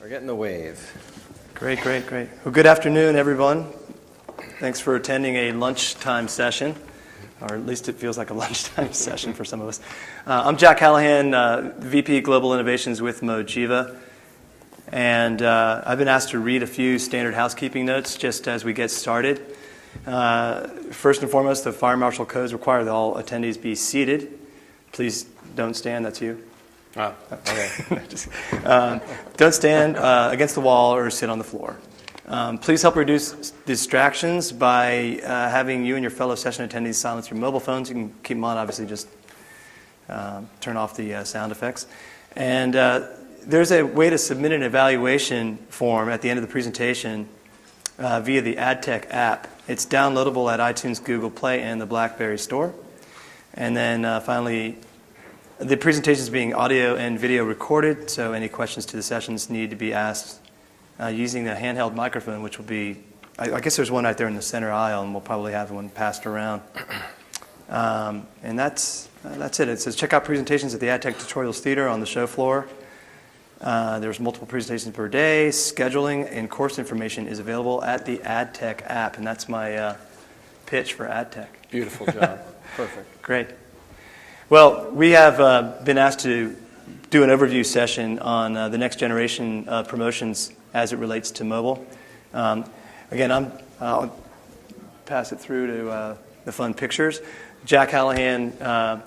We're getting the wave. Great. Well, good afternoon, everyone. Thanks for attending a lunchtime session, or at least it feels like a lunchtime session for some of us. I'm Jack Callahan, VP Global Innovations with Mojiva, and I've been asked to read a few standard housekeeping notes just as we get started. First and foremost, the fire marshal codes require that all attendees be seated. Please don't stand, that's you. Oh, okay. Don't stand against the wall or sit on the floor. Please help reduce distractions by having you and your fellow session attendees silence your mobile phones. You can keep them on, obviously, just turn off the sound effects. And there's a way to submit an evaluation form at the end of the presentation via the AdTech app. It's downloadable at iTunes, Google Play, and the BlackBerry Store. And then finally, the presentation is being audio and video recorded, so any questions to the sessions need to be asked using the handheld microphone, which will be, I guess there's one right there in the center aisle, and we'll probably have one passed around. And that's it. It says check out presentations at the AdTech Tutorials Theater on the show floor. There's multiple presentations per day. Scheduling and course information is available at the AdTech app, and that's my pitch for AdTech. Beautiful job. Perfect. Great. Well, we have been asked to do an overview session on the next generation promotions as it relates to mobile. Again, I'll pass it through to the fun pictures. Jack Callahan,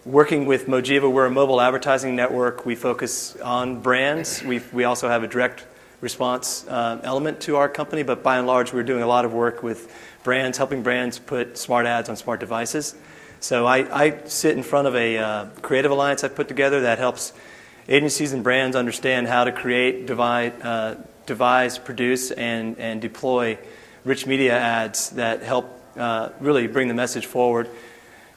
working with Mojiva, we're a mobile advertising network. We focus on brands. We also have a direct response element to our company, but by and large, we're doing a lot of work with brands, helping brands put smart ads on smart devices. So I sit in front of a creative alliance I've put together that helps agencies and brands understand how to create, devise, produce, and deploy rich media ads that help really bring the message forward.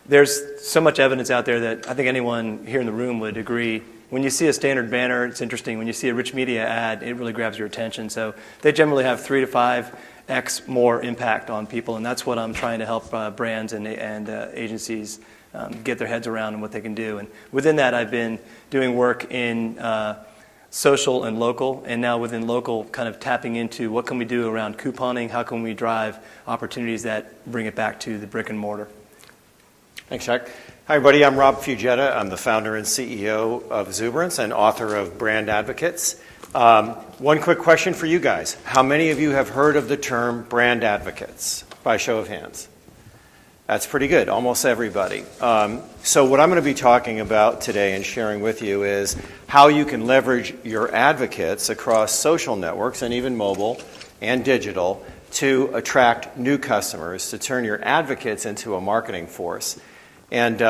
There's so much evidence out there that I think anyone here in the room would agree. When you see a standard banner, it's interesting. When you see a rich media ad, it really grabs your attention. So they generally have 3 to 5x more impact on people, and that's what I'm trying to help brands and agencies get their heads around and what they can do. And within that, I've been doing work in social and local, and now within local, kind of tapping into what can we do around couponing, how can we drive opportunities that bring it back to the brick and mortar. Thanks, Jack. Hi, everybody. I'm Rob Fugetta. I'm the founder and CEO of Zuberance and author of Brand Advocates. One quick question for you guys. How many of you have heard of the term brand advocates? By show of hands. That's pretty good. Almost everybody. So what I'm going to be talking about today and sharing with you is how you can leverage your advocates across social networks and even mobile and digital to attract new customers, to turn your advocates into a marketing force. And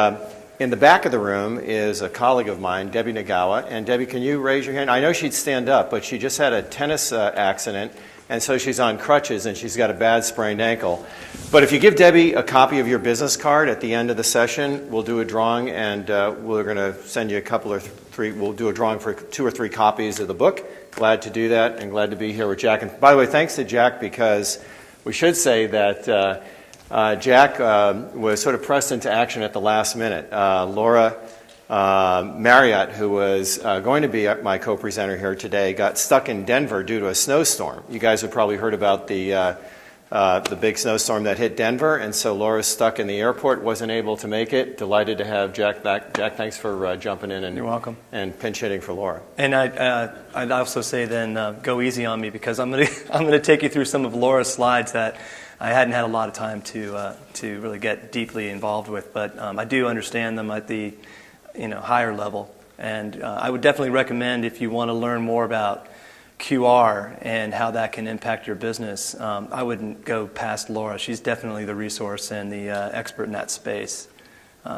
in the back of the room is a colleague of mine, Debbie Nagawa. And Debbie, can you raise your hand? I know she'd stand up, but she just had a tennis accident, and so she's on crutches, and she's got a bad sprained ankle. But if you give Debbie a copy of your business card at the end of the session, we'll do a drawing, and we're going to send you a couple or three. We'll do a drawing for 2 or 3 copies of the book. Glad to do that, and glad to be here with Jack. And by the way, thanks to Jack, because we should say that Jack was sort of pressed into action at the last minute. Laura Marriott, who was going to be my co-presenter here today, got stuck in Denver due to a snowstorm. You guys have probably heard about the big snowstorm that hit Denver, and so Laura's stuck in the airport, wasn't able to make it. Delighted to have Jack back. Jack, thanks for jumping in and You're welcome. And pinch hitting for Laura. And I'd also say then go easy on me, because I'm going to take you through some of Laura's slides that I hadn't had a lot of time to really get deeply involved with, but I do understand them at the higher level. And I would definitely recommend, if you want to learn more about QR and how that can impact your business, I wouldn't go past Laura. She's definitely the resource and the expert in that space.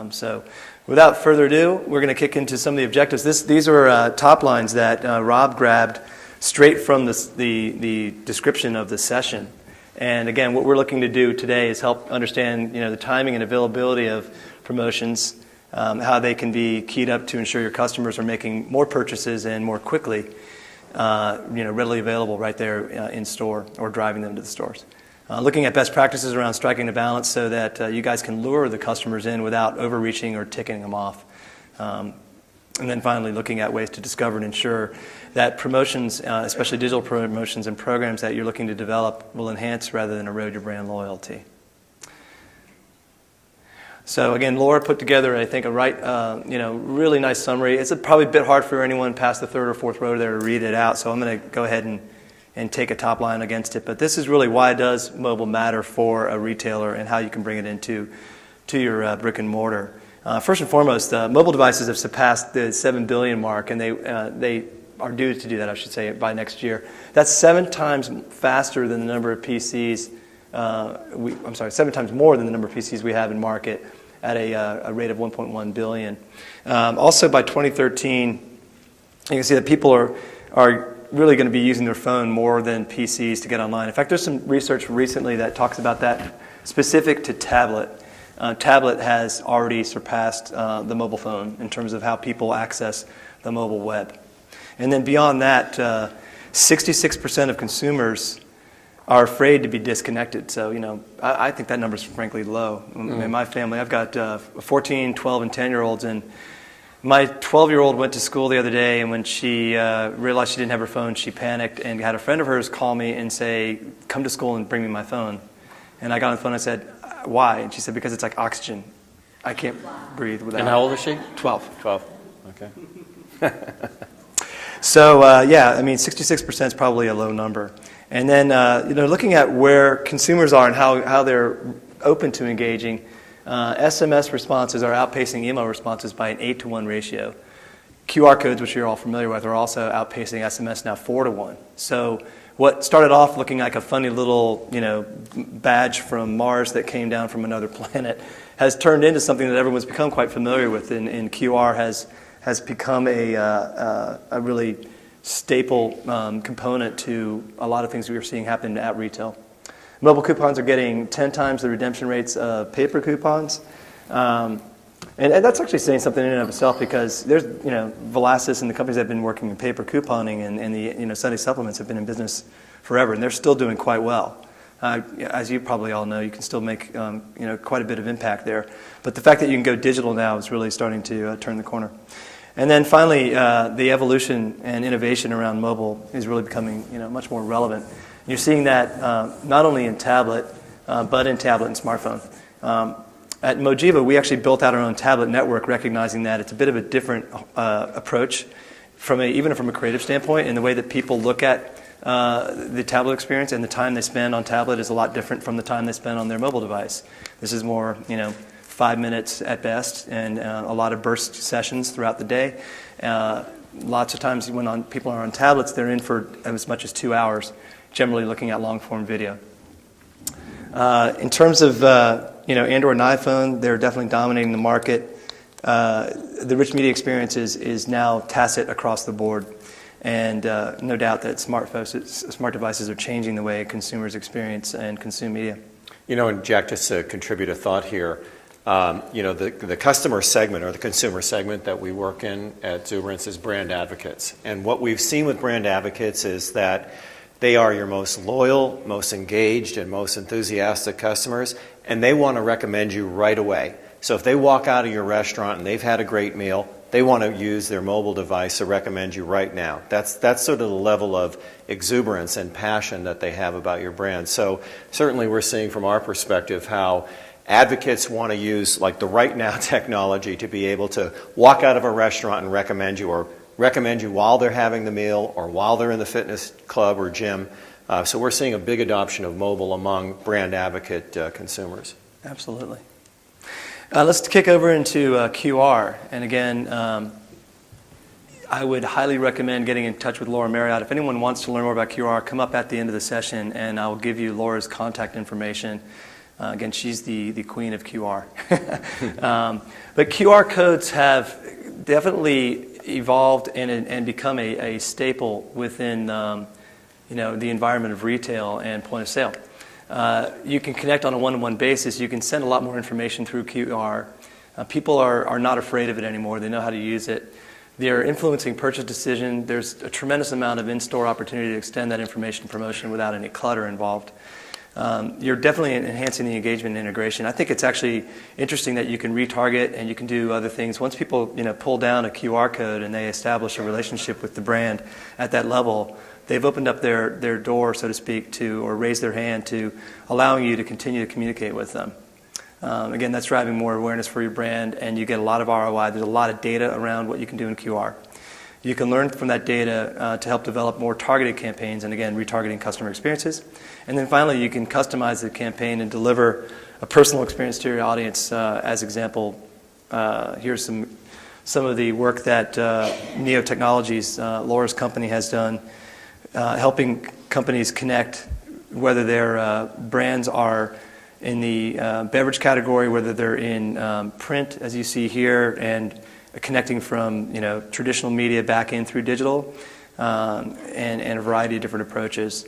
So without further ado, we're going to kick into some of the objectives. These are top lines that Rob grabbed straight from the description of the session. And again, what we're looking to do today is help understand, the timing and availability of promotions, how they can be keyed up to ensure your customers are making more purchases and more quickly, readily available right there in store or driving them to the stores. Looking at best practices around striking a balance so that you guys can lure the customers in without overreaching or ticking them off. And then finally, looking at ways to discover and ensure that promotions, especially digital promotions and programs that you're looking to develop, will enhance rather than erode your brand loyalty. So again, Laura put together, I think, a really nice summary. It's probably a bit hard for anyone past the third or fourth row there to read it out, so I'm going to go ahead and take a top line against it. But this is really why does mobile matter for a retailer and how you can bring it into your brick and mortar. First and foremost, mobile devices have surpassed the 7 billion mark, and they are due to do that, I should say, by next year. That's 7 times faster than the number of PCs. 7 times more than the number of PCs we have in market at a rate of 1.1 billion. Also, by 2013, you can see that people are really going to be using their phone more than PCs to get online. In fact, there's some research recently that talks about that specific to tablet. Tablet has already surpassed the mobile phone in terms of how people access the mobile web. And then beyond that, 66% of consumers are afraid to be disconnected. So, I think that number is frankly low. In my family, I've got 14, 12, and 10-year-olds, and my 12-year-old went to school the other day, and when she realized she didn't have her phone, she panicked and had a friend of hers call me and say, "Come to school and bring me my phone." And I got on the phone and I said, "Why?" And she said, "Because it's like oxygen. I can't breathe without it." And how old is she? 12. 12. Okay. So, 66% is probably a low number. And then, looking at where consumers are and how they're open to engaging, SMS responses are outpacing email responses by an 8-to-1 ratio. QR codes, which you're all familiar with, are also outpacing SMS now 4-to-1. So what started off looking like a funny little, badge from Mars that came down from another planet has turned into something that everyone's become quite familiar with, and QR has become a really staple component to a lot of things we are seeing happen at retail. Mobile coupons are getting 10 times the redemption rates of paper coupons. And that's actually saying something in and of itself, because there's, Velasas and the companies that have been working in paper couponing and the Sunday supplements have been in business forever, and they're still doing quite well. As you probably all know, you can still make quite a bit of impact there. But the fact that you can go digital now is really starting to turn the corner. And then finally, the evolution and innovation around mobile is really becoming much more relevant. You're seeing that not only in tablet, but in tablet and smartphone. At Mojiva, we actually built out our own tablet network, recognizing that it's a bit of a different approach, even from a creative standpoint, and the way that people look at the tablet experience and the time they spend on tablet is a lot different from the time they spend on their mobile device. This is more, 5 minutes at best, and a lot of burst sessions throughout the day. Lots of times when people are on tablets, they're in for as much as 2 hours, generally looking at long-form video. In terms of Android and iPhone, they're definitely dominating the market. The rich media experience is now tacit across the board, and no doubt that smart devices are changing the way consumers experience and consume media. And Jack, just to contribute a thought here, the customer segment or the consumer segment that we work in at Zuberance is brand advocates. And what we've seen with brand advocates is that they are your most loyal, most engaged, and most enthusiastic customers, and they want to recommend you right away. So if they walk out of your restaurant and they've had a great meal, they want to use their mobile device to recommend you right now. That's sort of the level of exuberance and passion that they have about your brand. So certainly we're seeing from our perspective how advocates want to use like the right now technology to be able to walk out of a restaurant and recommend you, or recommend you while they're having the meal or while they're in the fitness club or gym. So we're seeing a big adoption of mobile among brand advocate consumers. Absolutely. Let's kick over into QR. And again, I would highly recommend getting in touch with Laura Marriott. If anyone wants to learn more about QR, come up at the end of the session and I'll give you Laura's contact information. Again, she's the queen of QR. But QR codes have definitely evolved and become a staple within the environment of retail and point of sale. You can connect on a one-to-one basis. You can send a lot more information through QR. People are not afraid of it anymore. They know how to use it. They're influencing purchase decision. There's a tremendous amount of in-store opportunity to extend that information promotion without any clutter involved. you're definitely enhancing the engagement and integration. I think it's actually interesting that you can retarget and you can do other things. Once people pull down a QR code and they establish a relationship with the brand at that level, they've opened up their door, so to speak, or raised their hand to allowing you to continue to communicate with them. Again, that's driving more awareness for your brand, and you get a lot of ROI. There's a lot of data around what you can do in QR. You can learn from that data to help develop more targeted campaigns, and again, retargeting customer experiences. And then finally, you can customize the campaign and deliver a personal experience to your audience. As example, here's some of the work that Neo Technologies, Laura's company, has done, helping companies connect, whether their brands are in the beverage category, whether they're in print, as you see here, and connecting from traditional media back in through digital, and a variety of different approaches.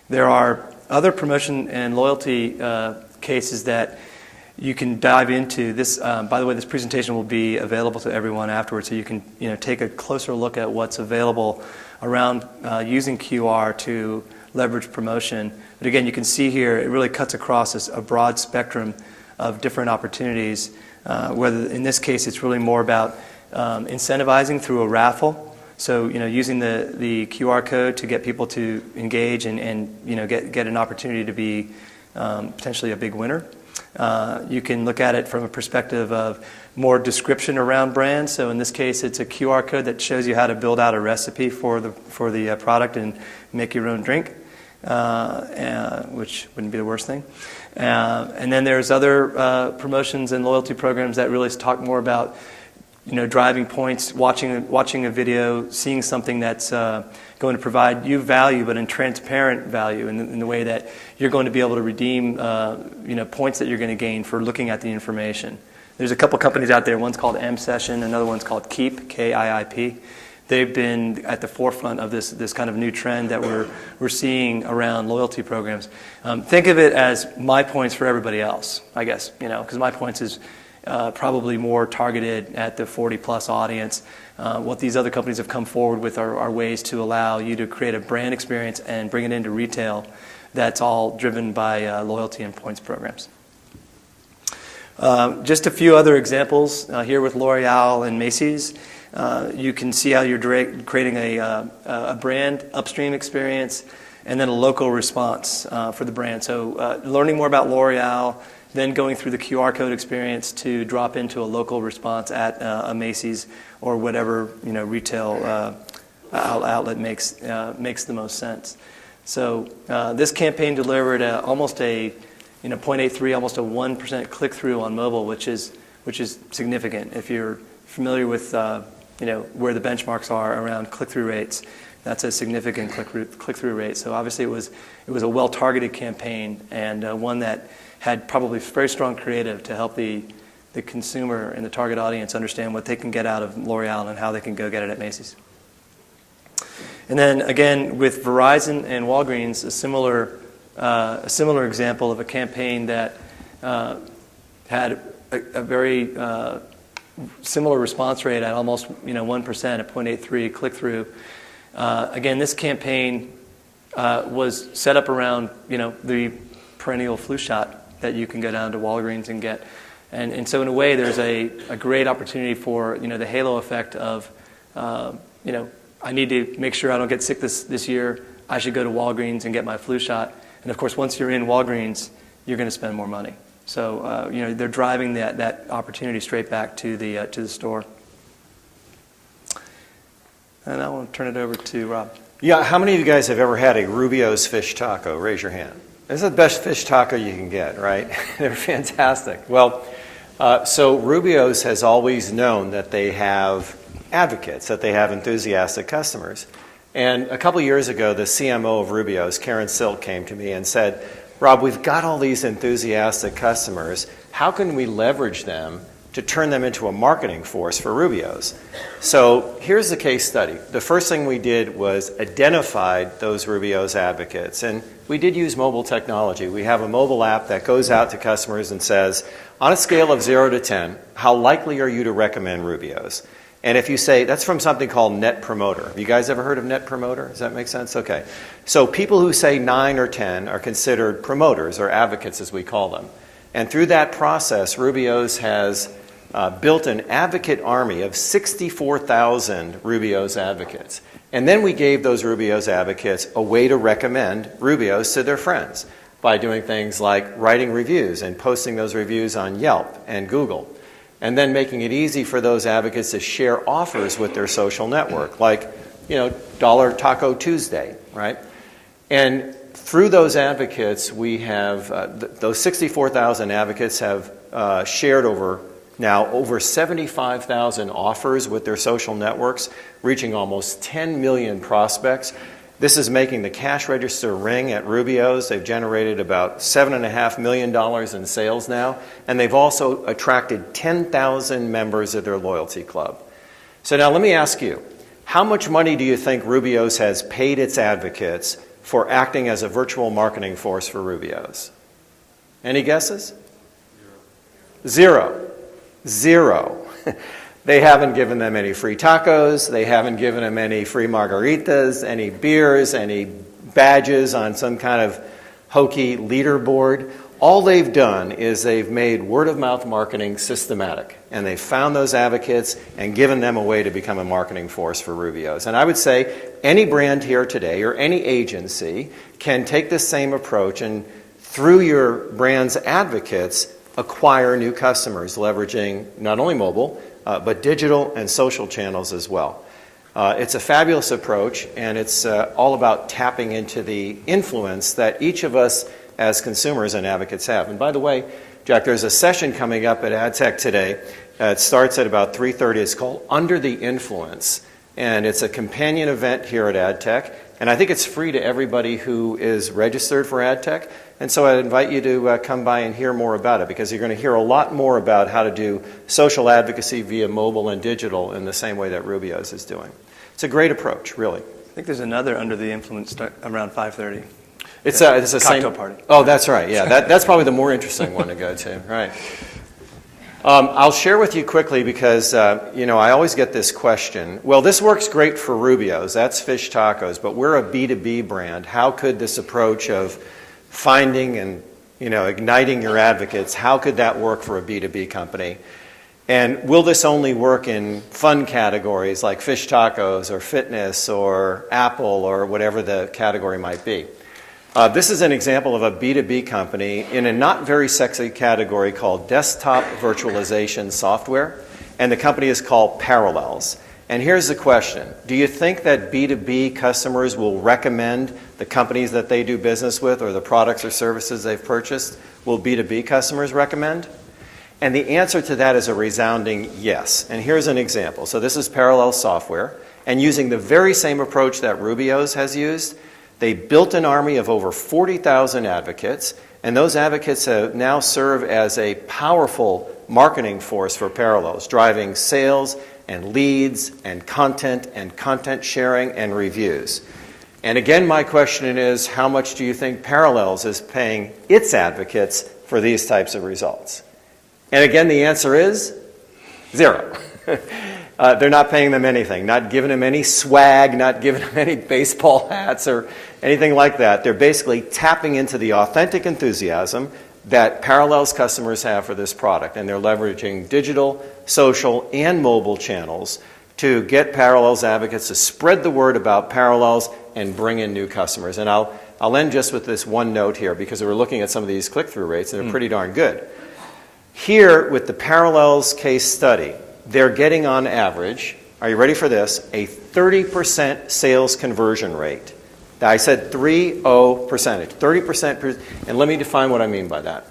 There are other promotion and loyalty cases that you can dive into. This, by the way, this presentation will be available to everyone afterwards, so you can take a closer look at what's available around using QR to leverage promotion. But again, you can see here it really cuts across a broad spectrum of different opportunities. Whether in this case it's really more about incentivizing through a raffle. So using the QR code to get people to engage and get an opportunity to be potentially a big winner. You can look at it from a perspective of more description around brands. So in this case, it's a QR code that shows you how to build out a recipe for the product and make your own drink, which wouldn't be the worst thing. And then there's other promotions and loyalty programs that really talk more about driving points, watching a video, seeing something that's going to provide you value, but in transparent value, in the way that you're going to be able to redeem points that you're going to gain for looking at the information. There's a couple companies out there. One's called M-Session, another one's called Keep, K-I-I-P. They've been at the forefront of this kind of new trend that we're seeing around loyalty programs. Think of it as my points for everybody else, I guess, because my points is probably more targeted at the 40-plus audience. What these other companies have come forward with are ways to allow you to create a brand experience and bring it into retail that's all driven by loyalty and points programs. Just a few other examples here with L'Oreal and Macy's. You can see how you're creating a brand upstream experience and then a local response for the brand. So learning more about L'Oreal, then going through the QR code experience to drop into a local response at a Macy's or whatever retail outlet makes the most sense. So this campaign delivered almost a 0.83, almost a 1% click through on mobile, which is significant. If you're familiar with where the benchmarks are around click through rates, that's a significant click through rate. So obviously it was a well targeted campaign and one that had probably very strong creative to help the consumer and the target audience understand what they can get out of L'Oreal and how they can go get it at Macy's. And then again with Verizon and Walgreens, a similar example of a campaign that had a very similar response rate at almost 1%, at 0.83 click through. Again, this campaign was set up around the perennial flu shot that you can go down to Walgreens and get. And so in a way, there's a great opportunity for the halo effect of, I need to make sure I don't get sick this year. I should go to Walgreens and get my flu shot. And of course, once you're in Walgreens, you're going to spend more money. So they're driving that opportunity straight back to the store. And I want to turn it over to Rob. Yeah, how many of you guys have ever had a Rubio's fish taco? Raise your hand. This is the best fish taco you can get, right? They're fantastic. Well, so Rubio's has always known that they have advocates, that they have enthusiastic customers. And a couple years ago, the CMO of Rubio's, Karen Silk, came to me and said, Rob, we've got all these enthusiastic customers. How can we leverage them to turn them into a marketing force for Rubio's? So here's the case study. The first thing we did was identified those Rubio's advocates. And we did use mobile technology. We have a mobile app that goes out to customers and says, on a scale of 0 to 10, how likely are you to recommend Rubio's? And if you say, that's from something called Net Promoter. Have you guys ever heard of Net Promoter? Does that make sense? Okay. So people who say 9 or 10 are considered promoters or advocates, as we call them. And through that process, Rubio's has built an advocate army of 64,000 Rubio's advocates. And then we gave those Rubio's advocates a way to recommend Rubio's to their friends by doing things like writing reviews and posting those reviews on Yelp and Google. And then making it easy for those advocates to share offers with their social network, like, Dollar Taco Tuesday, right? And through those advocates, we have, those 64,000 advocates have shared over 75,000 offers with their social networks, reaching almost 10 million prospects. This is making the cash register ring at Rubio's. They've generated about $7.5 million in sales now, and they've also attracted 10,000 members of their loyalty club. So now let me ask you, how much money do you think Rubio's has paid its advocates for acting as a virtual marketing force for Rubio's? Any guesses? Zero. They haven't given them any free tacos. They haven't given them any free margaritas, any beers, any badges on some kind of hokey leaderboard. All they've done is they've made word-of-mouth marketing systematic, and they've found those advocates and given them a way to become a marketing force for Rubio's. And I would say any brand here today or any agency can take this same approach and, through your brand's advocates, acquire new customers, leveraging not only mobile, but digital and social channels as well. It's a fabulous approach, and it's all about tapping into the influence that each of us as consumers and advocates have. And by the way, Jack, there's a session coming up at AdTech today. It starts at about 3:30. It's called Under the Influence, and it's a companion event here at AdTech. And I think it's free to everybody who is registered for AdTech. And so I'd invite you to come by and hear more about it, because you're going to hear a lot more about how to do social advocacy via mobile and digital in the same way that Rubio's is doing. It's a great approach, really. I think there's another Under the Influence around 5:30. It's a cocktail party. Oh, that's right. Yeah, that's probably the more interesting one to go to. Right. I'll share with you quickly because, I always get this question. Well, this works great for Rubio's. That's fish tacos, but we're a B2B brand. How could this approach of finding and, igniting your advocates, how could that work for a B2B company? And will this only work in fun categories like fish tacos or fitness or Apple or whatever the category might be? This is an example of a B2B company in a not very sexy category called desktop virtualization software, and the company is called Parallels. And here's the question. Do you think that B2B customers will recommend the companies that they do business with or the products or services they've purchased? Will B2B customers recommend? And the answer to that is a resounding yes. And here's an example. So this is Parallels software, and using the very same approach that Rubio's has used, they built an army of over 40,000 advocates, and those advocates now serve as a powerful marketing force for Parallels, driving sales and leads and content sharing and reviews. And again, my question is, how much do you think Parallels is paying its advocates for these types of results? And again, the answer is zero. They're not paying them anything, not giving them any swag, not giving them any baseball hats or anything like that. They're basically tapping into the authentic enthusiasm that Parallels customers have for this product, and they're leveraging digital, social, and mobile channels to get Parallels advocates to spread the word about Parallels and bring in new customers. And I'll end just with this one note here, because we're looking at some of these click-through rates, and they're pretty darn good. Here, with the Parallels case study, they're getting on average, are you ready for this, a 30% sales conversion rate. I said 30%, 30%, and let me define what I mean by that.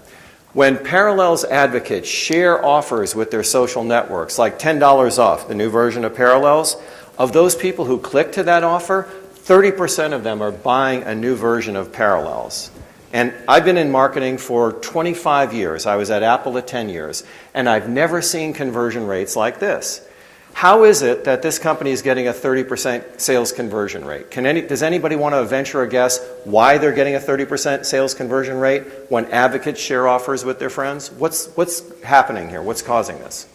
When Parallels advocates share offers with their social networks, like $10 off, the new version of Parallels, of those people who click to that offer, 30% of them are buying a new version of Parallels. And I've been in marketing for 25 years. I was at Apple at 10 years, and I've never seen conversion rates like this. How is it that this company is getting a 30% sales conversion rate? Does anybody want to venture a guess why they're getting a 30% sales conversion rate when advocates share offers with their friends? What's happening here? What's causing this?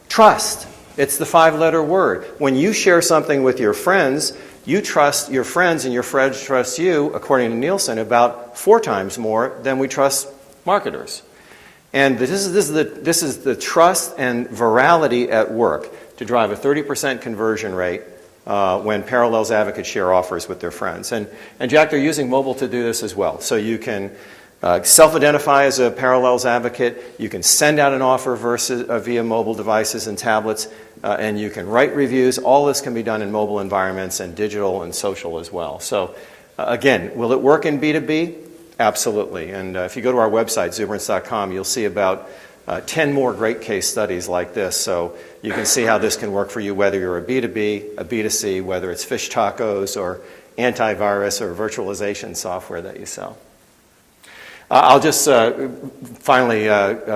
Trust. It's the 5-letter word. When you share something with your friends, you trust your friends and your friends trust you, according to Nielsen, about 4 times more than we trust marketers. And this is the trust and virality at work to drive a 30% conversion rate when Parallels advocates share offers with their friends. And Jack, they're using mobile to do this as well. So you can self-identify as a Parallels advocate, you can send out an offer via mobile devices and tablets, and you can write reviews. All this can be done in mobile environments and digital and social as well. So again, will it work in B2B? Absolutely. And if you go to our website, Zuberance.com, you'll see about 10 more great case studies like this. So you can see how this can work for you, whether you're a B2B, a B2C, whether it's fish tacos or antivirus or virtualization software that you sell. I'll just finally,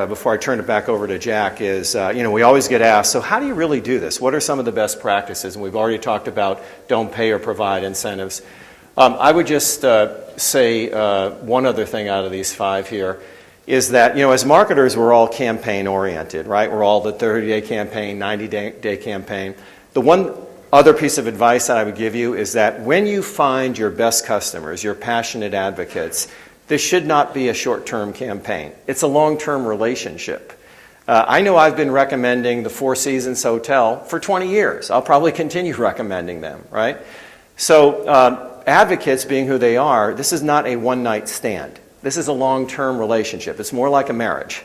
before I turn it back over to Jack, is, we always get asked, so how do you really do this? What are some of the best practices? And we've already talked about don't pay or provide incentives. I would just say one other thing out of these 5 here is that, as marketers, we're all campaign-oriented, right? We're all the 30-day campaign, 90-day campaign. The one other piece of advice that I would give you is that when you find your best customers, your passionate advocates, this should not be a short-term campaign. It's a long-term relationship. I know I've been recommending the Four Seasons Hotel for 20 years. I'll probably continue recommending them, right? So advocates, being who they are, this is not a one-night stand. This is a long-term relationship. It's more like a marriage.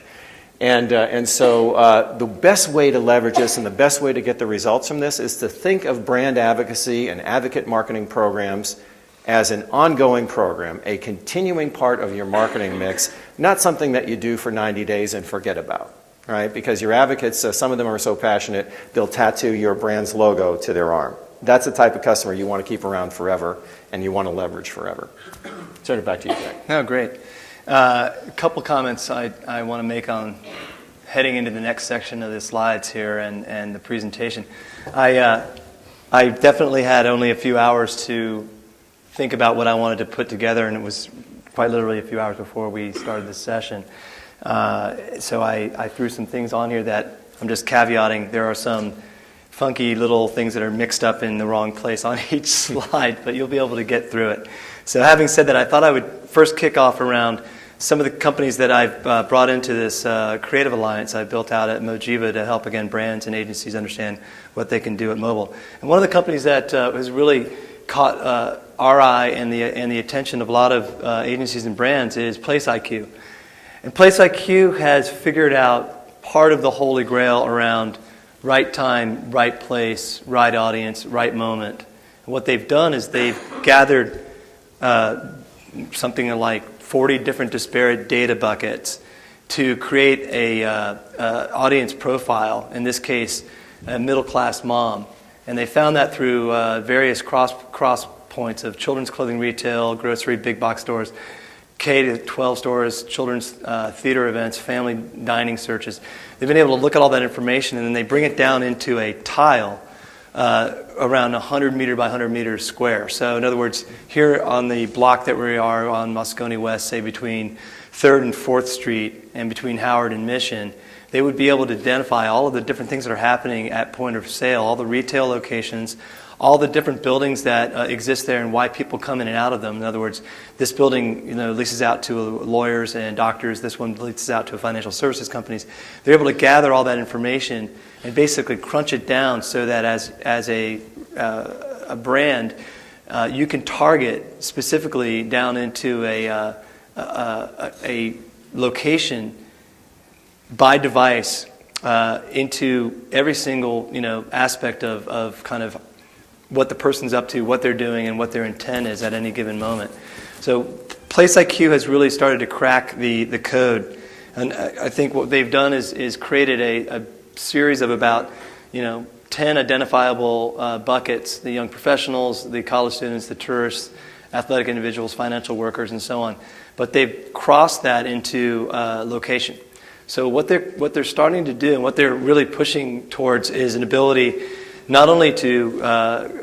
And so the best way to leverage this and the best way to get the results from this is to think of brand advocacy and advocate marketing programs as an ongoing program, a continuing part of your marketing mix, not something that you do for 90 days and forget about, right? Because your advocates, some of them are so passionate, they'll tattoo your brand's logo to their arm. That's the type of customer you want to keep around forever and you want to leverage forever. Turn it back to you, Jack. Oh, great. A couple comments I want to make on heading into the next section of the slides here and the presentation. I definitely had only a few hours to think about what I wanted to put together, and it was quite literally a few hours before we started this session. So I threw some things on here that I'm just caveating. There are some funky little things that are mixed up in the wrong place on each slide, but you'll be able to get through it. So having said that, I thought I would first kick off around some of the companies that I've brought into this creative alliance I built out at Mojiva to help, again, brands and agencies understand what they can do at mobile. And one of the companies that has really caught our eye and the attention of a lot of agencies and brands is PlaceIQ. And PlaceIQ has figured out part of the holy grail around right time, right place, right audience, right moment. And what they've done is they've gathered something like 40 different disparate data buckets to create a audience profile, in this case, a middle-class mom. And they found that through various cross points of children's clothing retail, grocery, big box stores, K-12 stores, children's theater events, family dining searches. They've been able to look at all that information and then they bring it down into a tile around 100 meter by 100 meters square. So in other words, here on the block that we are on Moscone West, say between 3rd and 4th Street and between Howard and Mission, they would be able to identify all of the different things that are happening at point of sale, all the retail locations, all the different buildings that exist there and why people come in and out of them. In other words, this building leases out to lawyers and doctors. This one leases out to financial services companies. They're able to gather all that information and basically crunch it down so that as a brand, you can target specifically down into a location by device into every single aspect of kind of what the person's up to, what they're doing, and what their intent is at any given moment. So PlaceIQ has really started to crack the code, and I think what they've done is created a series of about 10 identifiable buckets: the young professionals, the college students, the tourists, athletic individuals, financial workers, and so on. But they've crossed that into location. So what they're starting to do and what they're really pushing towards is an ability not only to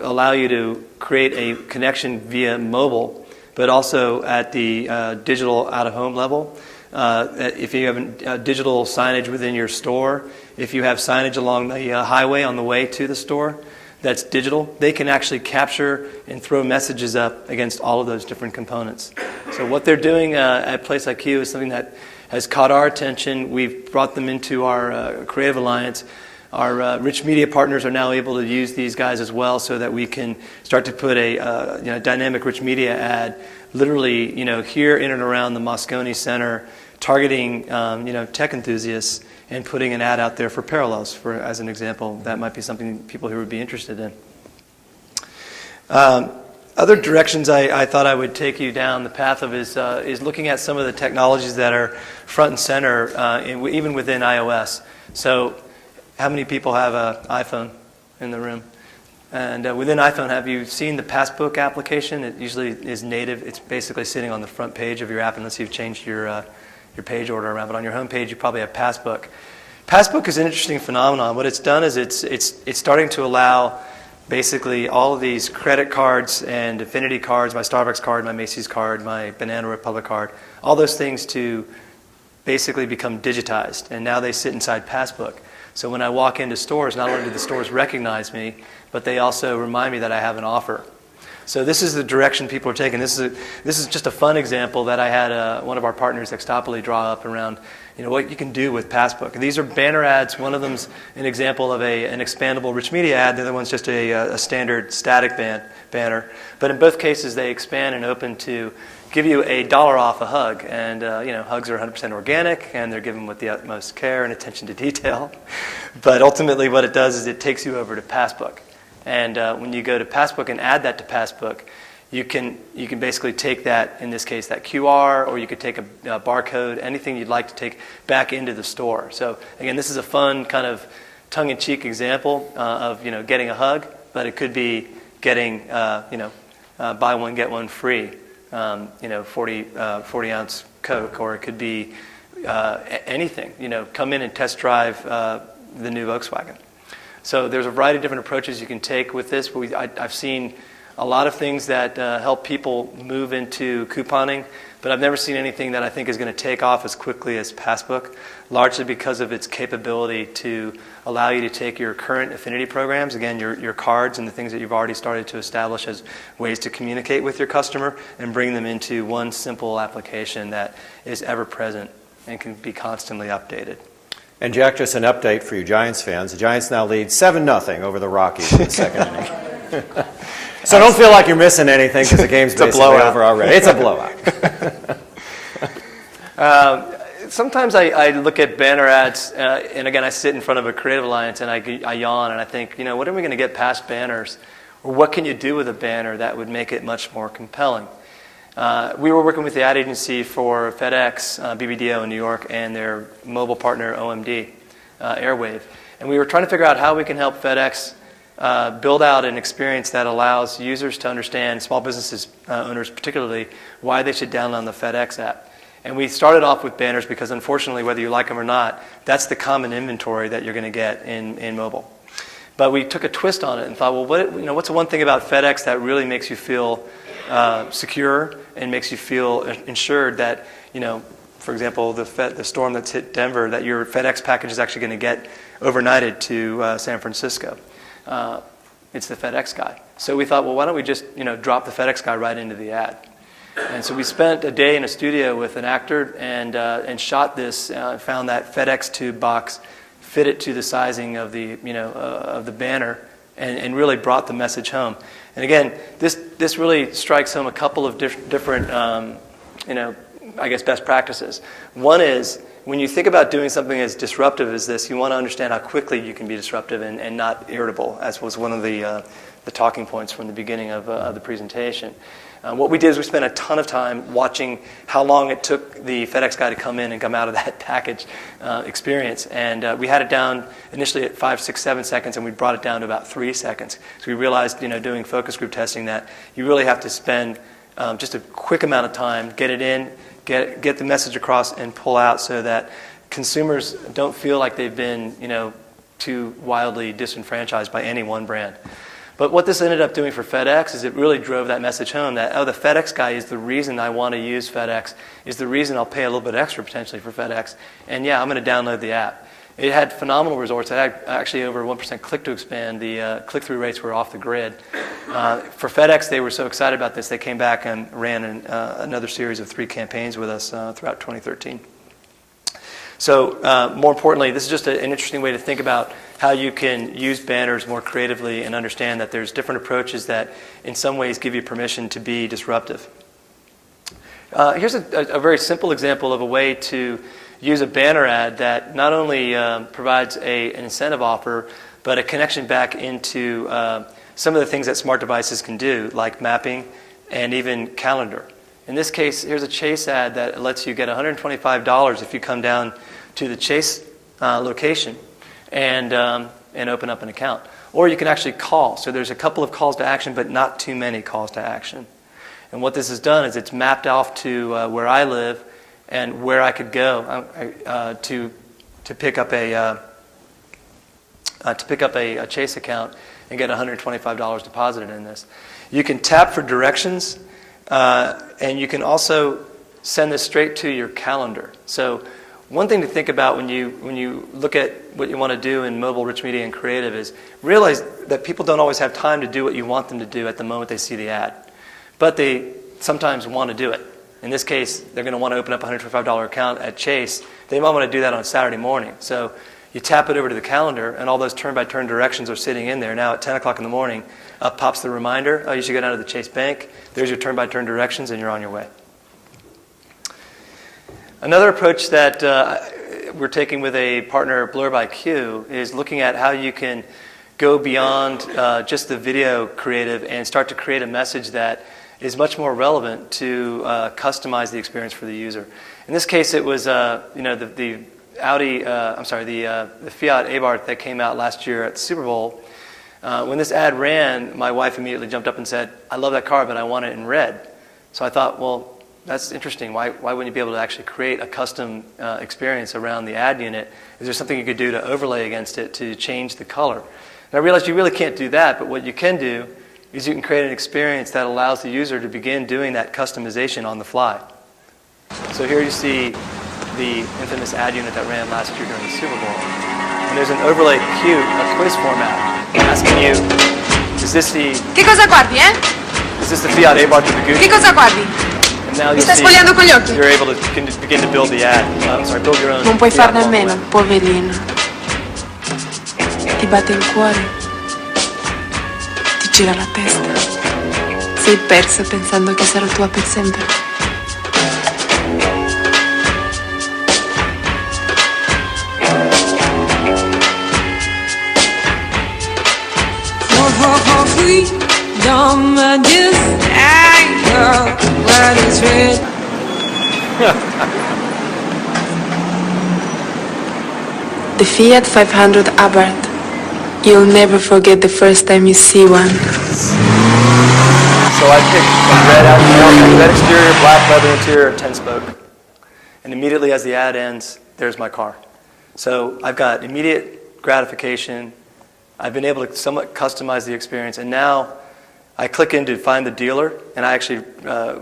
allow you to create a connection via mobile, but also at the digital out-of-home level. If you have digital signage within your store, if you have signage along the highway on the way to the store that's digital, they can actually capture and throw messages up against all of those different components. So what they're doing at Place IQ is something that has caught our attention. We've brought them into our Creative Alliance. Our rich media partners are now able to use these guys as well, so that we can start to put a dynamic rich media ad literally here in and around the Moscone Center, targeting tech enthusiasts and putting an ad out there for Parallels, as an example. That might be something people here would be interested in. Other directions I thought I would take you down the path of is looking at some of the technologies that are front and center, even within iOS. So how many people have an iPhone in the room? And within iPhone, have you seen the Passbook application? It usually is native. It's basically sitting on the front page of your app, unless you've changed your page order around. But on your home page, you probably have Passbook. Passbook is an interesting phenomenon. What it's done is it's starting to allow basically all of these credit cards and affinity cards, my Starbucks card, my Macy's card, my Banana Republic card, all those things to basically become digitized. And now they sit inside Passbook. So when I walk into stores, not only do the stores recognize me, but they also remind me that I have an offer. So this is the direction people are taking. This is just a fun example that I had one of our partners, Extopoli, draw up around what you can do with Passbook. And these are banner ads. One of them's an example of an expandable rich media ad. The other one's just a standard static banner. But in both cases, they expand and open to give you $1 off a hug. And hugs are 100% organic, and they're given with the utmost care and attention to detail. But ultimately what it does is it takes you over to Passbook. And when you go to Passbook and add that to Passbook, you can basically take that, in this case, that QR, or you could take a barcode, anything you'd like to take back into the store. So again, this is a fun kind of tongue-in-cheek example of getting a hug, but it could be getting buy one get one free, 40-ounce Coke, or it could be anything. Come in and test drive the new Volkswagen. So there's a variety of different approaches you can take with this. But I've seen a lot of things that help people move into couponing, but I've never seen anything that I think is going to take off as quickly as Passbook, largely because of its capability to allow you to take your current affinity programs, again, your cards and the things that you've already started to establish as ways to communicate with your customer, and bring them into one simple application that is ever present and can be constantly updated. And Jack, just an update for you Giants fans. The Giants now lead 7-0 over the Rockies in the second inning. So don't feel like you're missing anything, because the game's basically over already. It's a blowout. Sometimes I look at banner ads, and again, I sit in front of a Creative Alliance, and I yawn, and I think, when are we going to get past banners? Or what can you do with a banner that would make it much more compelling? We were working with the ad agency for FedEx, BBDO in New York, and their mobile partner, OMD, Airwave. And we were trying to figure out how we can help FedEx build out an experience that allows users to understand, small businesses owners particularly, why they should download the FedEx app. And we started off with banners because, unfortunately, whether you like them or not, that's the common inventory that you're going to get in mobile. But we took a twist on it and thought, well, what's the one thing about FedEx that really makes you feel secure and makes you feel ensured that, for example, the storm that's hit Denver, that your FedEx package is actually going to get overnighted to San Francisco. It's the FedEx guy. So we thought, well, why don't we just drop the FedEx guy right into the ad? And so we spent a day in a studio with an actor and shot this. Found that FedEx tube box, fit it to the sizing of the of the banner, and really brought the message home. And again, this really strikes home a couple of different best practices. One is, when you think about doing something as disruptive as this, you want to understand how quickly you can be disruptive and not irritable, as was one of the talking points from the beginning of the presentation. What we did is we spent a ton of time watching how long it took the FedEx guy to come in and come out of that package experience. And we had it down initially at 5, 6, 7 seconds, and we brought it down to about 3 seconds. So we realized, doing focus group testing, that you really have to spend just a quick amount of time, get it in, get the message across, and pull out, so that consumers don't feel like they've been, too wildly disenfranchised by any one brand. But what this ended up doing for FedEx is it really drove that message home that, the FedEx guy is the reason I want to use FedEx, is the reason I'll pay a little bit extra potentially for FedEx, and I'm going to download the app. It had phenomenal results. It had actually over 1% click to expand. The click-through rates were off the grid. For FedEx, they were so excited about this, they came back and ran another series of 3 campaigns with us throughout 2013. So more importantly, this is just an interesting way to think about how you can use banners more creatively and understand that there's different approaches that in some ways give you permission to be disruptive. Here's a very simple example of a way to use a banner ad that not only provides an incentive offer, but a connection back into some of the things that smart devices can do, like mapping and even calendar. In this case, here's a Chase ad that lets you get $125 if you come down to the Chase location and open up an account. Or you can actually call. So there's a couple of calls to action, but not too many calls to action. And what this has done is it's mapped off to where I live and where I could go to pick up a Chase account and get $125 deposited in this. You can tap for directions, and you can also send this straight to your calendar. So one thing to think about when you look at what you want to do in mobile, rich media, and creative is realize that people don't always have time to do what you want them to do at the moment they see the ad. But they sometimes want to do it. In this case, they're going to want to open up a $125 account at Chase. They might want to do that on Saturday morning. So you tap it over to the calendar, and all those turn-by-turn directions are sitting in there. Now at 10 o'clock in the morning, up pops the reminder, oh, you should go down to the Chase Bank. There's your turn-by-turn directions, and you're on your way. Another approach that we're taking with a partner, Blurb IQ, is looking at how you can go beyond just the video creative and start to create a message that is much more relevant to customize the experience for the user. In this case, it was the Fiat Abarth that came out last year at the Super Bowl. When this ad ran, my wife immediately jumped up and said, "I love that car, but I want it in red." So I thought, well, that's interesting. Why wouldn't you be able to actually create a custom experience around the ad unit? Is there something you could do to overlay against it to change the color? And I realized you really can't do that, but what you can do is you can create an experience that allows the user to begin doing that customization on the fly. So here you see the infamous ad unit that ran last year during the Super Bowl. And there's an overlay cue, a quiz format, asking you, is this the Fiat Abarth with the Gucci? Che cosa guardi? And now Mi you'll stai spogliando con gli occhi? see you're able to begin to build the ad. Build your own. Non puoi Fiat farne a Walkway. meno, poverino. Ti batte il cuore. Ti gira la testa. Sei persa pensando che sarò tua per sempre. Freedom, just anger, blood is red. The Fiat 500 Abarth. You'll never forget the first time you see one. So I picked a red exterior, black leather interior, 10-spoke. And immediately as the ad ends, there's my car. So I've got immediate gratification. I've been able to somewhat customize the experience. And now I click in to find the dealer. And I actually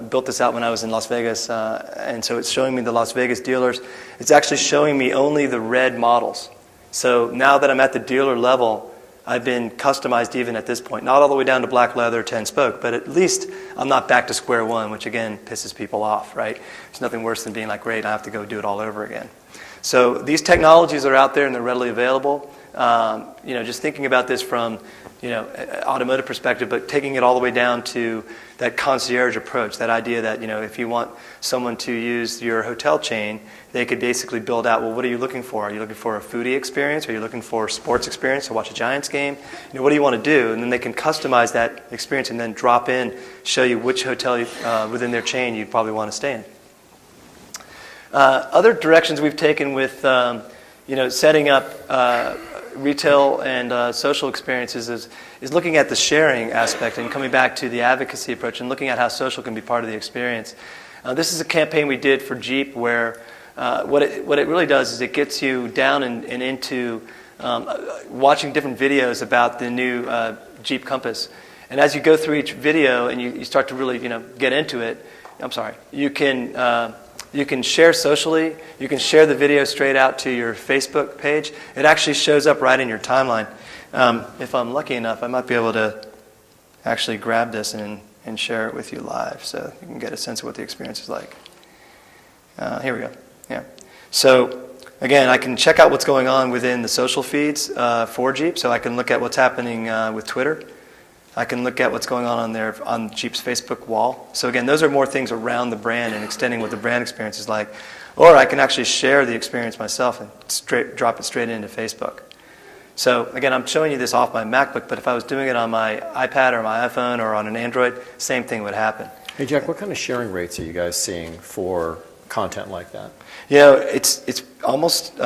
built this out when I was in Las Vegas. And so it's showing me the Las Vegas dealers. It's actually showing me only the red models. So now that I'm at the dealer level, I've been customized even at this point. Not all the way down to black leather, 10-spoke, but at least I'm not back to square one, which again pisses people off, right? There's nothing worse than being like, great, I have to go do it all over again. So these technologies are out there and they're readily available. Just thinking about this from, automotive perspective, but taking it all the way down to that concierge approach, that idea that, if you want someone to use your hotel chain, they could basically build out, well, what are you looking for? Are you looking for a foodie experience? Are you looking for a sports experience to watch a Giants game? What do you want to do? And then they can customize that experience and then drop in, show you which hotel within their chain you'd probably want to stay in. Other directions we've taken with, setting up retail and social experiences is looking at the sharing aspect and coming back to the advocacy approach and looking at how social can be part of the experience. This is a campaign we did for Jeep where what it really does is it gets you down and into watching different videos about the new Jeep Compass. And as you go through each video and you start to really get into it, you can You can share socially. You can share the video straight out to your Facebook page. It actually shows up right in your timeline. If I'm lucky enough, I might be able to actually grab this and share it with you live so you can get a sense of what the experience is like. Here we go. Yeah. So again, I can check out what's going on within the social feeds for Jeep. So I can look at what's happening with Twitter. I can look at what's going on Jeep's Facebook wall. So again, those are more things around the brand and extending what the brand experience is like. Or I can actually share the experience myself and drop it straight into Facebook. So again, I'm showing you this off my MacBook, but if I was doing it on my iPad or my iPhone or on an Android, same thing would happen. Hey, Jack, what kind of sharing rates are you guys seeing for content like that? You know, it's almost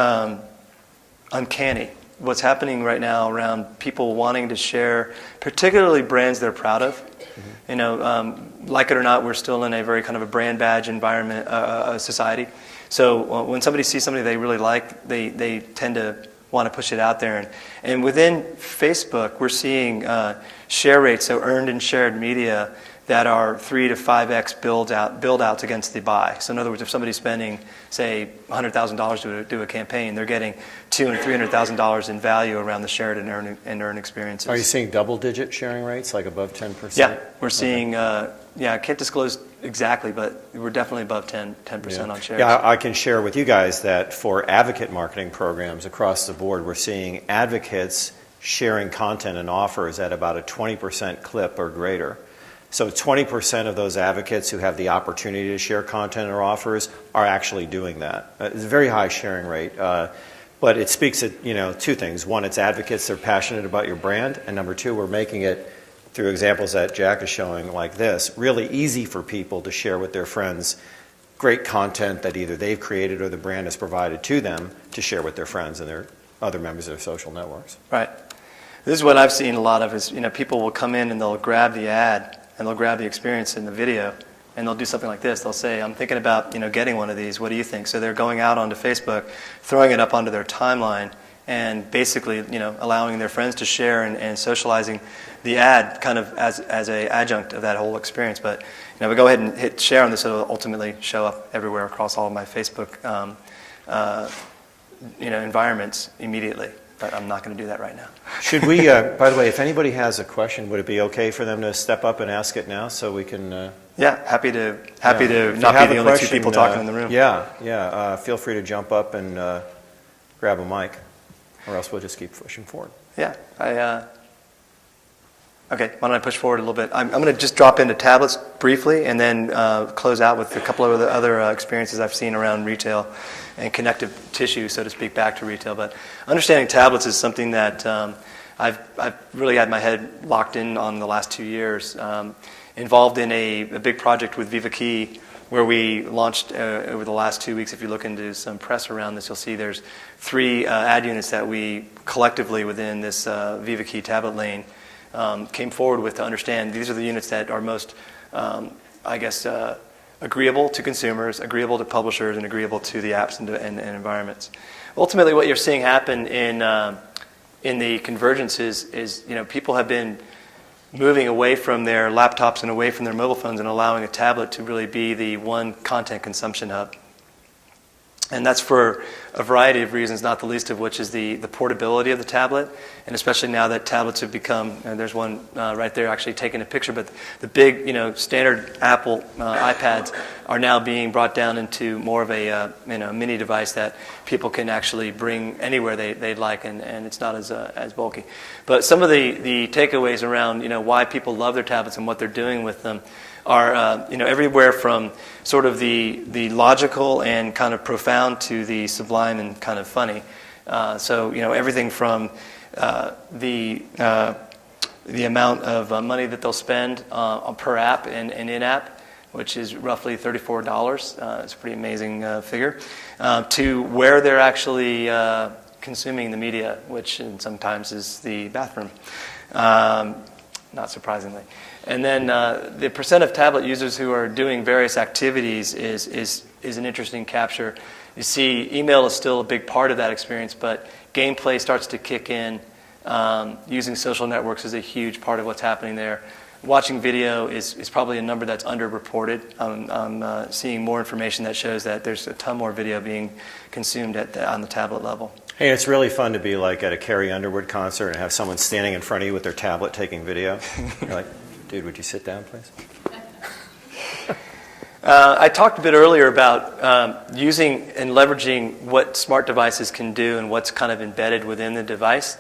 uncanny what's happening right now around people wanting to share, particularly brands they're proud of. Mm-hmm. You know, like it or not, we're still in a very kind of a brand badge environment, society. So when somebody sees somebody they really like, they tend to want to push it out there. And within Facebook, we're seeing share rates, so earned and shared media, that are 3 to 5x build-outs against the buy. So in other words, if somebody's spending, say, $100,000 to do a campaign, they're getting $200,000 and $300,000 in value around the shared and earn experiences. Are you seeing double-digit sharing rates, like above 10%? Yeah, we're seeing, I can't disclose exactly, but we're definitely above 10% on shares. Yeah, I can share with you guys that for advocate marketing programs across the board, we're seeing advocates sharing content and offers at about a 20% clip or greater. So 20% of those advocates who have the opportunity to share content or offers are actually doing that. It's a very high sharing rate, but it speaks to two things. One, it's advocates that are passionate about your brand, and number two, we're making it, through examples that Jack is showing like this, really easy for people to share with their friends great content that either they've created or the brand has provided to them to share with their friends and their other members of their social networks. Right. This is what I've seen a lot of is, people will come in and they'll grab the ad and they'll grab the experience in the video, and they'll do something like this. They'll say, I'm thinking about getting one of these. What do you think? So they're going out onto Facebook, throwing it up onto their timeline, and basically allowing their friends to share and socializing the ad kind of as an adjunct of that whole experience. But if I go ahead and hit share on this, it'll ultimately show up everywhere across all of my Facebook environments immediately. But I'm not going to do that right now. Should we, by the way, if anybody has a question, would it be okay for them to step up and ask it now so we can... Yeah, happy to not be the only two people talking in the room. Feel free to jump up and grab a mic, or else we'll just keep pushing forward. Yeah, okay, why don't I push forward a little bit? I'm going to just drop into tablets briefly and then close out with a couple of other experiences I've seen around retail and connective tissue, so to speak, back to retail. But understanding tablets is something that I've really had my head locked in on the last 2 years. Involved in a big project with Viva Key, where we launched over the last 2 weeks. If you look into some press around this, you'll see there's 3 ad units that we collectively within this Viva Key tablet lane came forward with to understand these are the units that are most, agreeable to consumers, agreeable to publishers, and agreeable to the apps and environments. Ultimately, what you're seeing happen in the convergence is people have been moving away from their laptops and away from their mobile phones and allowing a tablet to really be the one content consumption hub. And that's for a variety of reasons, not the least of which is the portability of the tablet, and especially now that tablets have become, and there's one right there actually taking a picture, but the big, standard Apple iPads are now being brought down into more of a mini device that people can actually bring anywhere they'd like, and it's not as bulky. But some of the takeaways around why people love their tablets and what they're doing with them are everywhere from sort of the logical and kind of profound to the sublime and kind of funny. So everything from the amount of money that they'll spend per app and in-app, which is roughly $34. It's a pretty amazing figure. To where they're actually consuming the media, which sometimes is the bathroom, not surprisingly. And then the percent of tablet users who are doing various activities is an interesting capture. You see, email is still a big part of that experience, but gameplay starts to kick in. Using social networks is a huge part of what's happening there. watching video is probably a number that's underreported. I'm seeing more information that shows that there's a ton more video being consumed on the tablet level. Hey, it's really fun to be like at a Carrie Underwood concert and have someone standing in front of you with their tablet taking video. You're like, dude, would you sit down, please? I talked a bit earlier about using and leveraging what smart devices can do and what's kind of embedded within the device.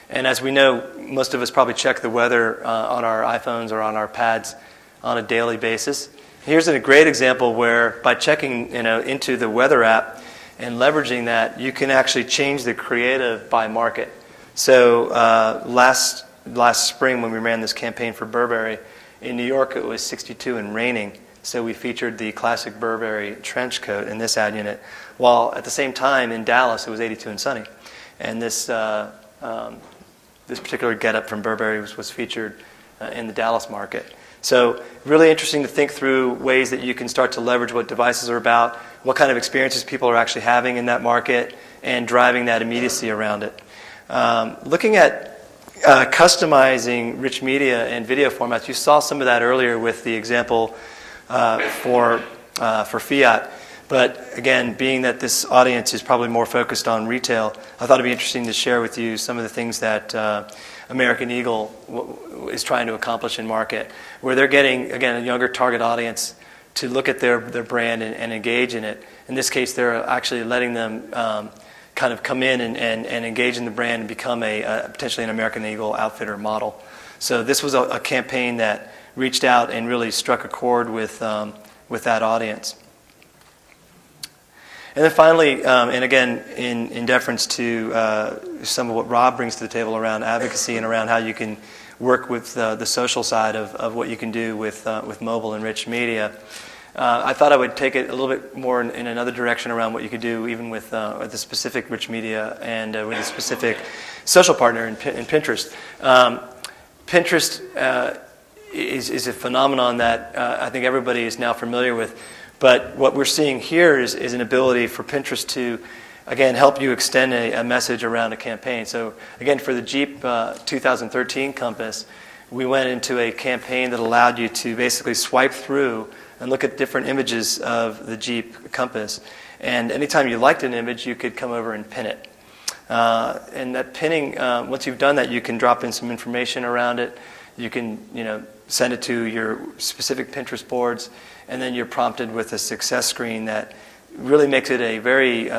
And as we know, most of us probably check the weather on our iPhones or on our pads on a daily basis. Here's a great example where by checking into the weather app and leveraging that, you can actually change the creative by market. So last spring when we ran this campaign for Burberry, in New York it was 62 and raining. So we featured the classic Burberry trench coat in this ad unit, while at the same time in Dallas it was 82 and sunny. And this particular getup from Burberry was featured in the Dallas market. So really interesting to think through ways that you can start to leverage what devices are about, what kind of experiences people are actually having in that market, and driving that immediacy around it. Looking at customizing rich media and video formats, you saw some of that earlier with the example for Fiat. But again, being that this audience is probably more focused on retail, I thought it'd be interesting to share with you some of the things that American Eagle is trying to accomplish in market, where they're getting, again, a younger target audience to look at their brand and engage in it. In this case, they're actually letting them kind of come in and engage in the brand and become potentially an American Eagle outfitter model. So this was a campaign that reached out and really struck a chord with that audience. And then finally, and again, in deference to some of what Rob brings to the table around advocacy and around how you can work with the social side of what you can do with mobile and rich media, I thought I would take it a little bit more in another direction around what you could do even with the specific rich media and with a specific social partner in Pinterest. Pinterest is a phenomenon that I think everybody is now familiar with. But what we're seeing here is an ability for Pinterest to, again, help you extend a message around a campaign. So again, for the Jeep 2013 Compass, we went into a campaign that allowed you to basically swipe through and look at different images of the Jeep Compass. And anytime you liked an image, you could come over and pin it. And that pinning, once you've done that, you can drop in some information around it. You can, send it to your specific Pinterest boards, and then you're prompted with a success screen that really makes it a very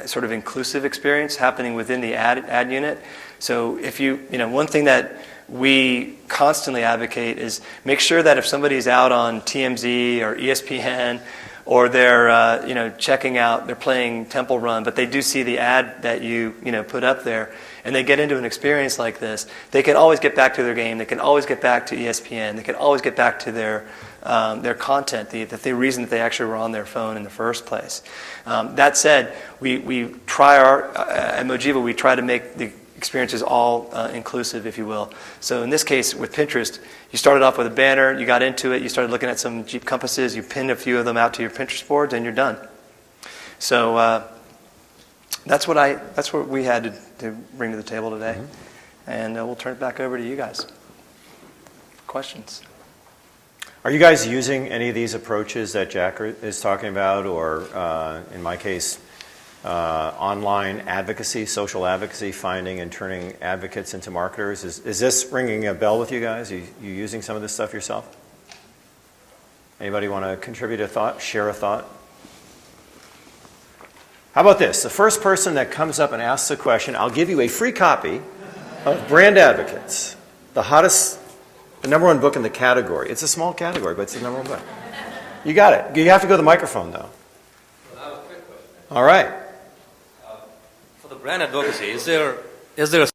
sort of inclusive experience happening within the ad unit. So if one thing that we constantly advocate is make sure that if somebody's out on TMZ or ESPN or they're checking out, they're playing Temple Run, but they do see the ad that you put up there, and they get into an experience like this, they can always get back to their game. They can always get back to ESPN. They can always get back to their content, the reason that they actually were on their phone in the first place. That said, we try at Mojiva, we try to make the experiences all inclusive, if you will. So in this case, with Pinterest, you started off with a banner, you got into it, you started looking at some Jeep Compasses, you pinned a few of them out to your Pinterest boards, and you're done. So that's what we had to bring to the table today. Mm-hmm. And we'll turn it back over to you guys. Questions? Are you guys using any of these approaches that Jack is talking about, or in my case, online advocacy, social advocacy, finding and turning advocates into marketers? Is this ringing a bell with you guys? Are you using some of this stuff yourself? Anybody want to contribute a thought, share a thought? How about this? The first person that comes up and asks a question, I'll give you a free copy of Brand Advocates, the number one book in the category. It's a small category, but it's the number one book. You got it. You have to go to the microphone, though. Well, I have a quick question. All right. For the brand advocacy, is there a